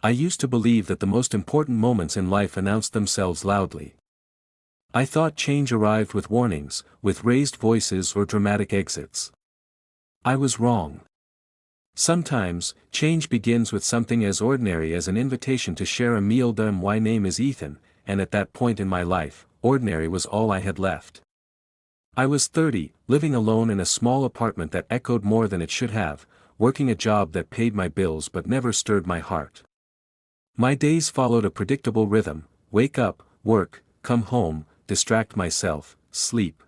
I used to believe that the most important moments in life announced themselves loudly. I thought change arrived with warnings, with raised voices or dramatic exits. I was wrong. Sometimes, change begins with something as ordinary as an invitation to share a meal. My name is Ethan, and at that point in my life, ordinary was all I had left. I was 30, living alone in a small apartment that echoed more than it should have, working a job that paid my bills but never stirred my heart. My days followed a predictable rhythm: wake up, work, come home, distract myself, sleep.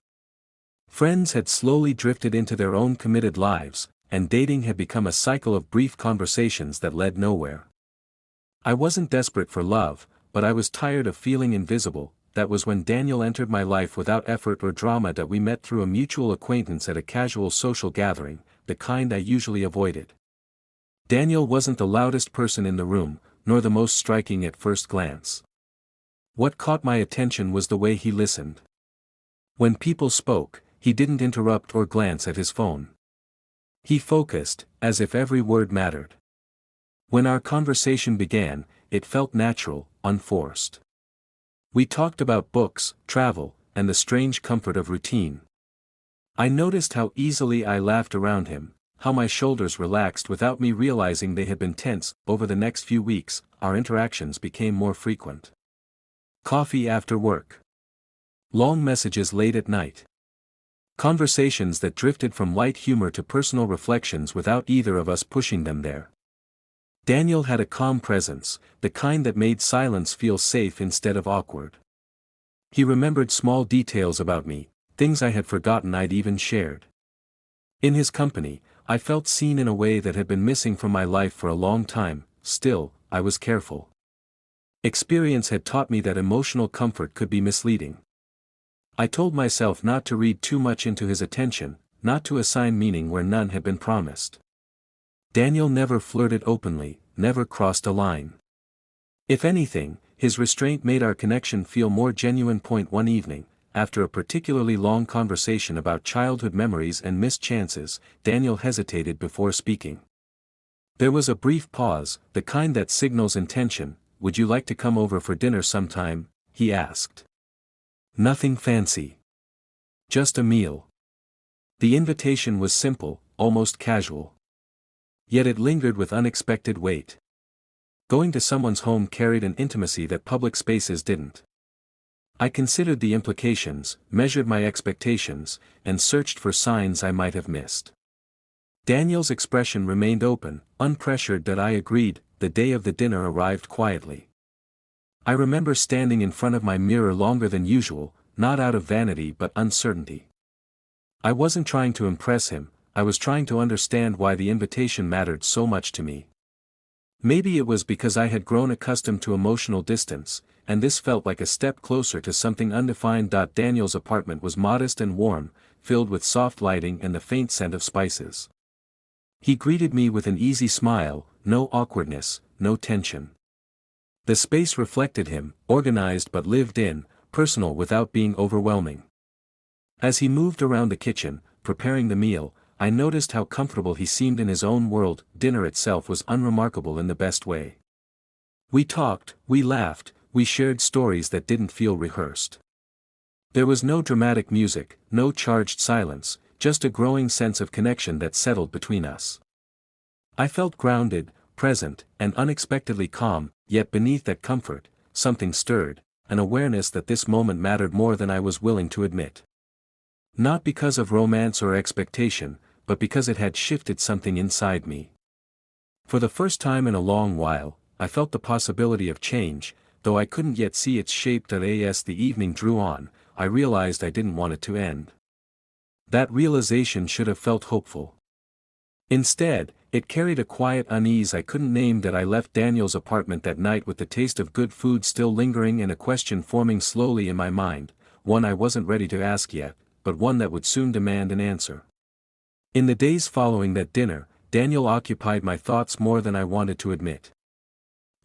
Friends had slowly drifted into their own committed lives, and dating had become a cycle of brief conversations that led nowhere. I wasn't desperate for love, but I was tired of feeling invisible. That was when Daniel entered my life without effort or drama. That we met through a mutual acquaintance at a casual social gathering, the kind I usually avoided. Daniel wasn't the loudest person in the room, nor the most striking at first glance. What caught my attention was the way he listened. When people spoke, he didn't interrupt or glance at his phone. He focused, as if every word mattered. When our conversation began, it felt natural, unforced. We talked about books, travel, and the strange comfort of routine. I noticed how easily I laughed around him, how my shoulders relaxed without me realizing they had been tense. Over the next few weeks, our interactions became more frequent. Coffee after work. Long messages late at night. Conversations that drifted from light humor to personal reflections without either of us pushing them there. Daniel had a calm presence, the kind that made silence feel safe instead of awkward. He remembered small details about me, things I had forgotten I'd even shared. In his company, I felt seen in a way that had been missing from my life for a long time. Still, I was careful. Experience had taught me that emotional comfort could be misleading. I told myself not to read too much into his attention, not to assign meaning where none had been promised. Daniel never flirted openly, never crossed a line. If anything, his restraint made our connection feel more genuine. One evening, after a particularly long conversation about childhood memories and missed chances, Daniel hesitated before speaking. There was a brief pause, the kind that signals intention. "Would you like to come over for dinner sometime?" he asked. "Nothing fancy. Just a meal." The invitation was simple, almost casual. Yet it lingered with unexpected weight. Going to someone's home carried an intimacy that public spaces didn't. I considered the implications, measured my expectations, and searched for signs I might have missed. Daniel's expression remained open, unpressured. That I agreed. The day of the dinner arrived quietly. I remember standing in front of my mirror longer than usual, not out of vanity but uncertainty. I wasn't trying to impress him, I was trying to understand why the invitation mattered so much to me. Maybe it was because I had grown accustomed to emotional distance, and this felt like a step closer to something undefined. Daniel's apartment was modest and warm, filled with soft lighting and the faint scent of spices. He greeted me with an easy smile, no awkwardness, no tension. The space reflected him, organized but lived in, personal without being overwhelming. As he moved around the kitchen, preparing the meal, I noticed how comfortable he seemed in his own world. Dinner itself was unremarkable in the best way. We talked, we laughed, we shared stories that didn't feel rehearsed. There was no dramatic music, no charged silence, just a growing sense of connection that settled between us. I felt grounded, present, and unexpectedly calm. Yet beneath that comfort, something stirred, an awareness that this moment mattered more than I was willing to admit. Not because of romance or expectation, but because it had shifted something inside me. For the first time in a long while, I felt the possibility of change, though I couldn't yet see its shape. As the evening drew on, I realized I didn't want it to end. That realization should have felt hopeful. Instead, it carried a quiet unease I couldn't name. That I left Daniel's apartment that night with the taste of good food still lingering and a question forming slowly in my mind, one I wasn't ready to ask yet, but one that would soon demand an answer. In the days following that dinner, Daniel occupied my thoughts more than I wanted to admit.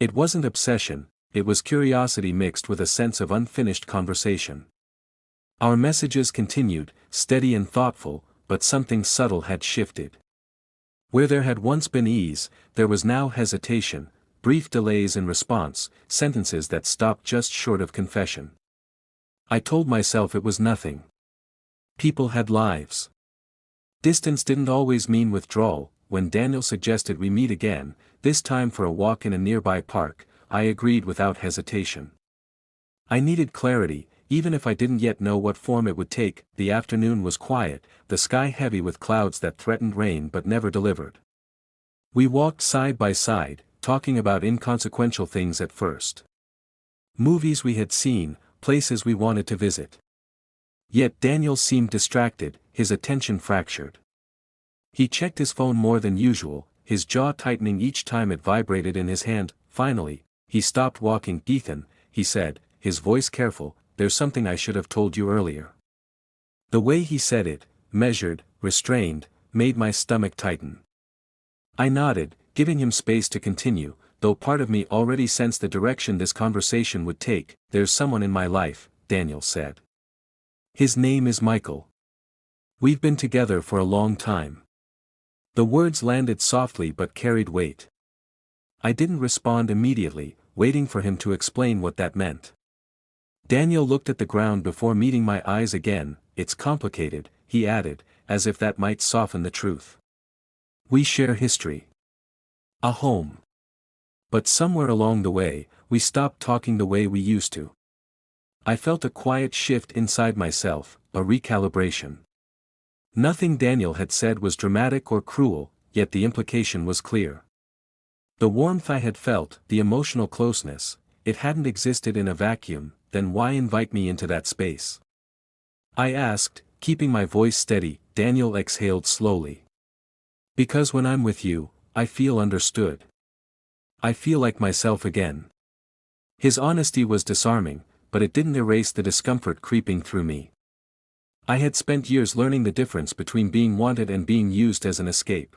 It wasn't obsession, it was curiosity mixed with a sense of unfinished conversation. Our messages continued, steady and thoughtful, but something subtle had shifted. Where there had once been ease, there was now hesitation, brief delays in response, sentences that stopped just short of confession. I told myself it was nothing. People had lives. Distance didn't always mean withdrawal. When Daniel suggested we meet again, this time for a walk in a nearby park, I agreed without hesitation. I needed clarity, even if I didn't yet know what form it would take. The afternoon was quiet, the sky heavy with clouds that threatened rain but never delivered. We walked side by side, talking about inconsequential things at first. Movies we had seen, places we wanted to visit. Yet Daniel seemed distracted, his attention fractured. He checked his phone more than usual, his jaw tightening each time it vibrated in his hand. Finally, he stopped walking. "Ethan," he said, his voice careful, "there's something I should have told you earlier." The way he said it, measured, restrained, made my stomach tighten. I nodded, giving him space to continue, though part of me already sensed the direction this conversation would take. "There's someone in my life," Daniel said. "His name is Michael. We've been together for a long time." The words landed softly but carried weight. I didn't respond immediately, waiting for him to explain what that meant. Daniel looked at the ground before meeting my eyes again. "It's complicated," he added, as if that might soften the truth. "We share history. A home. But somewhere along the way, we stopped talking the way we used to." I felt a quiet shift inside myself, a recalibration. Nothing Daniel had said was dramatic or cruel, yet the implication was clear. The warmth I had felt, the emotional closeness, it hadn't existed in a vacuum. Then why invite me into that space? I asked, keeping my voice steady. Daniel exhaled slowly. "Because when I'm with you, I feel understood. I feel like myself again." His honesty was disarming, but it didn't erase the discomfort creeping through me. I had spent years learning the difference between being wanted and being used as an escape.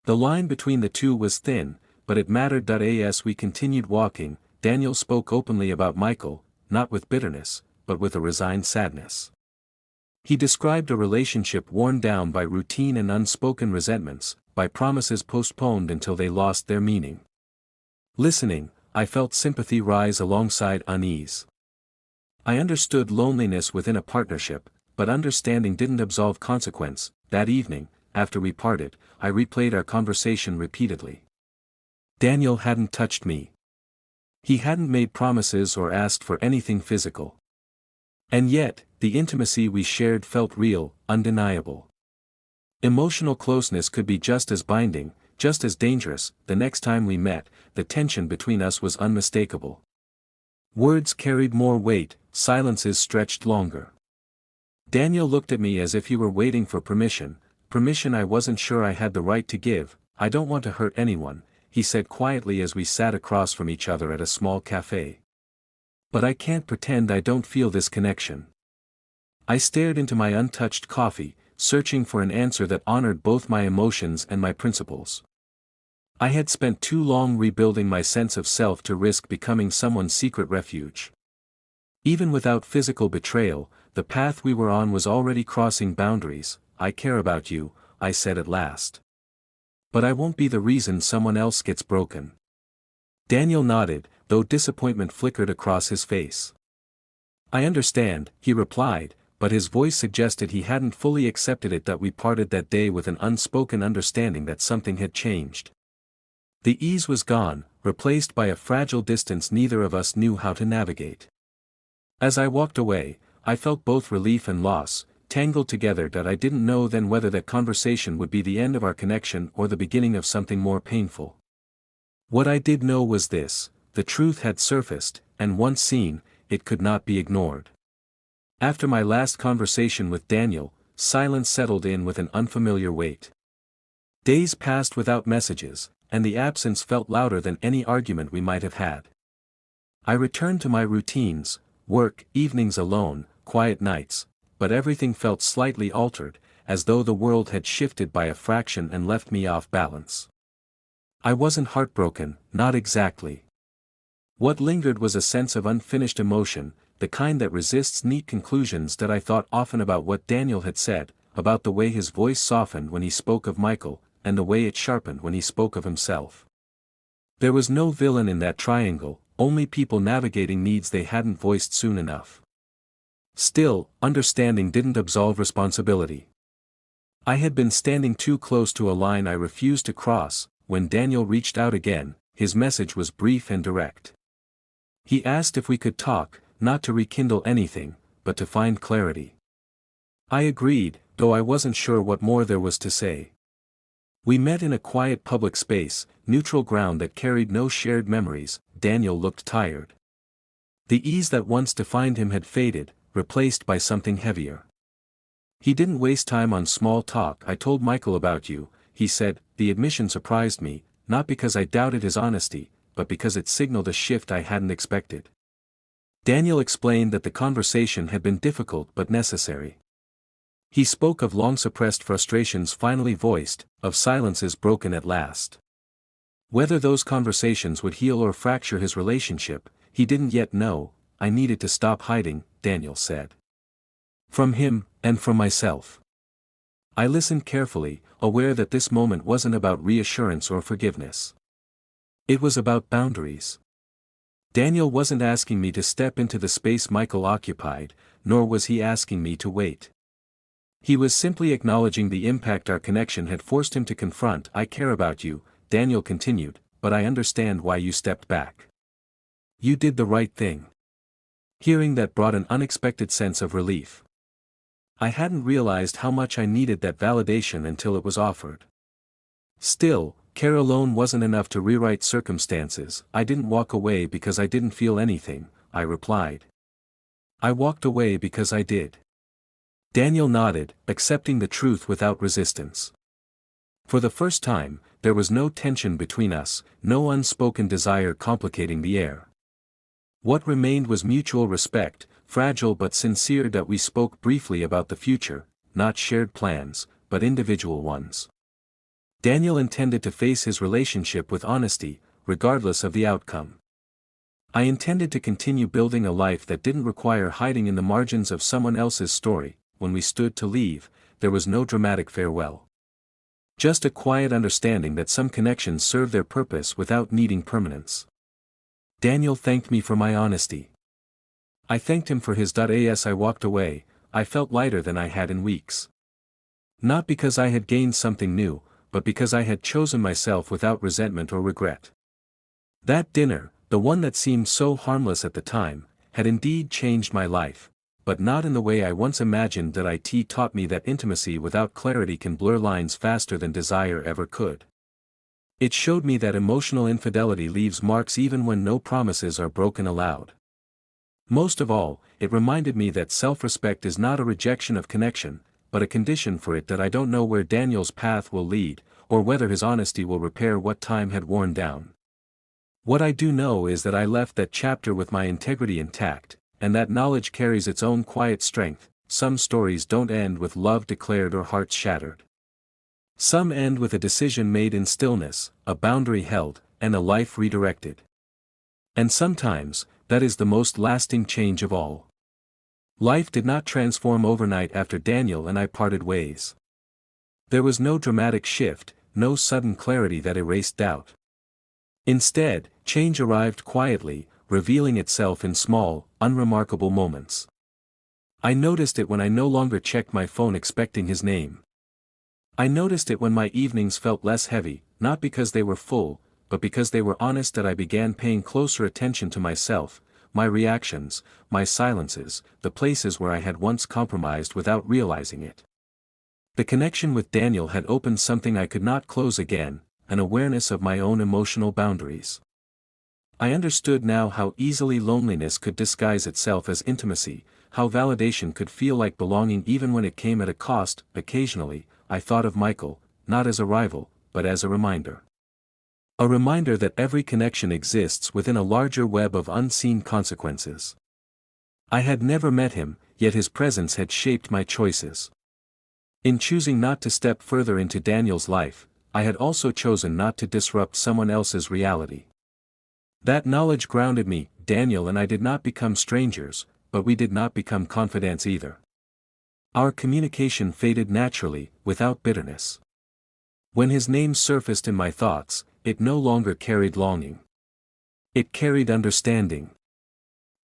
The line between the two was thin, but it mattered. As we continued walking, Daniel spoke openly about Michael, not with bitterness, but with a resigned sadness. He described a relationship worn down by routine and unspoken resentments, by promises postponed until they lost their meaning. Listening, I felt sympathy rise alongside unease. I understood loneliness within a partnership, but understanding didn't absolve consequence. That evening, after we parted, I replayed our conversation repeatedly. Daniel hadn't touched me. He hadn't made promises or asked for anything physical. And yet, the intimacy we shared felt real, undeniable. Emotional closeness could be just as binding, just as dangerous. The next time we met, the tension between us was unmistakable. Words carried more weight, silences stretched longer. Daniel looked at me as if he were waiting for permission I wasn't sure I had the right to give. "I don't want to hurt anyone," he said quietly as we sat across from each other at a small cafe. "But I can't pretend I don't feel this connection." I stared into my untouched coffee, searching for an answer that honored both my emotions and my principles. I had spent too long rebuilding my sense of self to risk becoming someone's secret refuge. Even without physical betrayal, the path we were on was already crossing boundaries. "I care about you," I said at last. "But I won't be the reason someone else gets broken." Daniel nodded, though disappointment flickered across his face. "I understand," he replied, but his voice suggested he hadn't fully accepted it. That we parted that day with an unspoken understanding that something had changed. The ease was gone, replaced by a fragile distance neither of us knew how to navigate. As I walked away, I felt both relief and loss, tangled together. That I didn't know then whether that conversation would be the end of our connection or the beginning of something more painful. What I did know was this: the truth had surfaced, and once seen, it could not be ignored. After my last conversation with Daniel, silence settled in with an unfamiliar weight. Days passed without messages, and the absence felt louder than any argument we might have had. I returned to my routines, work, evenings alone, quiet nights, but everything felt slightly altered, as though the world had shifted by a fraction and left me off balance. I wasn't heartbroken, not exactly. What lingered was a sense of unfinished emotion, the kind that resists neat conclusions. That I thought often about what Daniel had said, about the way his voice softened when he spoke of Michael, and the way it sharpened when he spoke of himself. There was no villain in that triangle, only people navigating needs they hadn't voiced soon enough. Still, understanding didn't absolve responsibility. I had been standing too close to a line I refused to cross. When Daniel reached out again, his message was brief and direct. He asked if we could talk, not to rekindle anything, but to find clarity. I agreed, though I wasn't sure what more there was to say. We met in a quiet public space, neutral ground that carried no shared memories. Daniel looked tired. The ease that once defined him had faded, replaced by something heavier. He didn't waste time on small talk. "I told Michael about you," he said. The admission surprised me, not because I doubted his honesty, but because it signaled a shift I hadn't expected. Daniel explained that the conversation had been difficult but necessary. He spoke of long-suppressed frustrations finally voiced, of silences broken at last. Whether those conversations would heal or fracture his relationship, he didn't yet know. "I needed to stop hiding," Daniel said. "From him, and from myself." I listened carefully, aware that this moment wasn't about reassurance or forgiveness. It was about boundaries. Daniel wasn't asking me to step into the space Michael occupied, nor was he asking me to wait. He was simply acknowledging the impact our connection had forced him to confront. "I care about you," Daniel continued, "but I understand why you stepped back. You did the right thing." Hearing that brought an unexpected sense of relief. I hadn't realized how much I needed that validation until it was offered. Still, care alone wasn't enough to rewrite circumstances. "I didn't walk away because I didn't feel anything," I replied. "I walked away because I did." Daniel nodded, accepting the truth without resistance. For the first time, there was no tension between us, no unspoken desire complicating the air. What remained was mutual respect, fragile but sincere. That we spoke briefly about the future, not shared plans, but individual ones. Daniel intended to face his relationship with honesty, regardless of the outcome. I intended to continue building a life that didn't require hiding in the margins of someone else's story. When we stood to leave, there was no dramatic farewell. Just a quiet understanding that some connections serve their purpose without needing permanence. Daniel thanked me for my honesty. I thanked him for his. As I walked away, I felt lighter than I had in weeks. Not because I had gained something new, but because I had chosen myself without resentment or regret. That dinner, the one that seemed so harmless at the time, had indeed changed my life, but not in the way I once imagined. That it taught me that intimacy without clarity can blur lines faster than desire ever could. It showed me that emotional infidelity leaves marks even when no promises are broken aloud. Most of all, it reminded me that self-respect is not a rejection of connection, but a condition for it. That I don't know where Daniel's path will lead, or whether his honesty will repair what time had worn down. What I do know is that I left that chapter with my integrity intact, and that knowledge carries its own quiet strength. Some stories don't end with love declared or hearts shattered. Some end with a decision made in stillness, a boundary held, and a life redirected. And sometimes, that is the most lasting change of all. Life did not transform overnight after Daniel and I parted ways. There was no dramatic shift, no sudden clarity that erased doubt. Instead, change arrived quietly, revealing itself in small, unremarkable moments. I noticed it when I no longer checked my phone expecting his name. I noticed it when my evenings felt less heavy, not because they were full, but because they were honest. That I began paying closer attention to myself, my reactions, my silences, the places where I had once compromised without realizing it. The connection with Daniel had opened something I could not close again, an awareness of my own emotional boundaries. I understood now how easily loneliness could disguise itself as intimacy, how validation could feel like belonging even when it came at a cost. Occasionally, I thought of Michael, not as a rival, but as a reminder. A reminder that every connection exists within a larger web of unseen consequences. I had never met him, yet his presence had shaped my choices. In choosing not to step further into Daniel's life, I had also chosen not to disrupt someone else's reality. That knowledge grounded me. Daniel and I did not become strangers, but we did not become confidants either. Our communication faded naturally, without bitterness. When his name surfaced in my thoughts, it no longer carried longing. It carried understanding.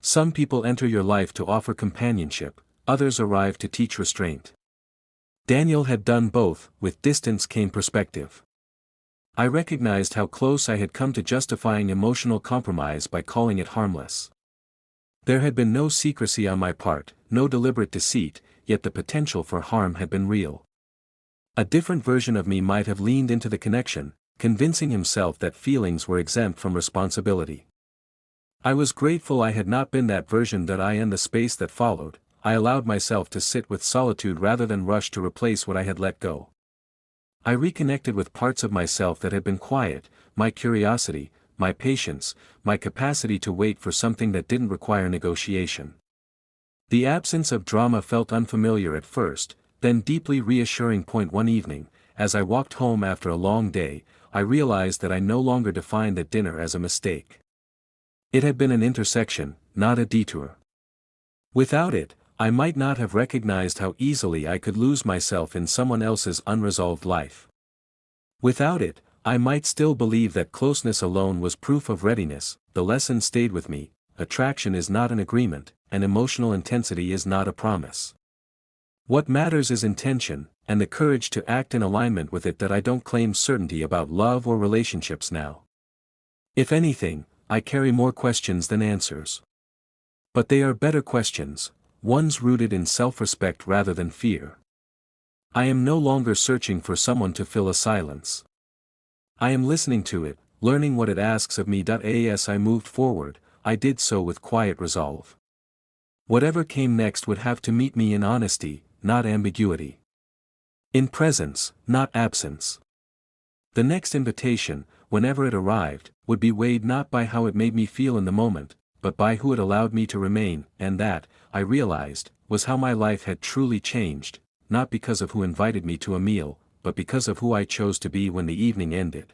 Some people enter your life to offer companionship, others arrive to teach restraint. Daniel had done both. With distance came perspective. I recognized how close I had come to justifying emotional compromise by calling it harmless. There had been no secrecy on my part, no deliberate deceit, yet the potential for harm had been real. A different version of me might have leaned into the connection, convincing himself that feelings were exempt from responsibility. I was grateful I had not been that version. In the space that followed, I allowed myself to sit with solitude rather than rush to replace what I had let go. I reconnected with parts of myself that had been quiet, my curiosity, my patience, my capacity to wait for something that didn't require negotiation. The absence of drama felt unfamiliar at first, then deeply reassuring. One evening, as I walked home after a long day, I realized that I no longer defined that dinner as a mistake. It had been an intersection, not a detour. Without it, I might not have recognized how easily I could lose myself in someone else's unresolved life. Without it, I might still believe that closeness alone was proof of readiness. The lesson stayed with me: attraction is not an agreement, and emotional intensity is not a promise. What matters is intention, and the courage to act in alignment with it. I don't claim certainty about love or relationships now. If anything, I carry more questions than answers. But they are better questions, ones rooted in self-respect rather than fear. I am no longer searching for someone to fill a silence. I am listening to it, learning what it asks of me. As I moved forward, I did so with quiet resolve. Whatever came next would have to meet me in honesty, not ambiguity. In presence, not absence. The next invitation, whenever it arrived, would be weighed not by how it made me feel in the moment, but by who it allowed me to remain. And that, I realized, was how my life had truly changed, not because of who invited me to a meal, but because of who I chose to be when the evening ended.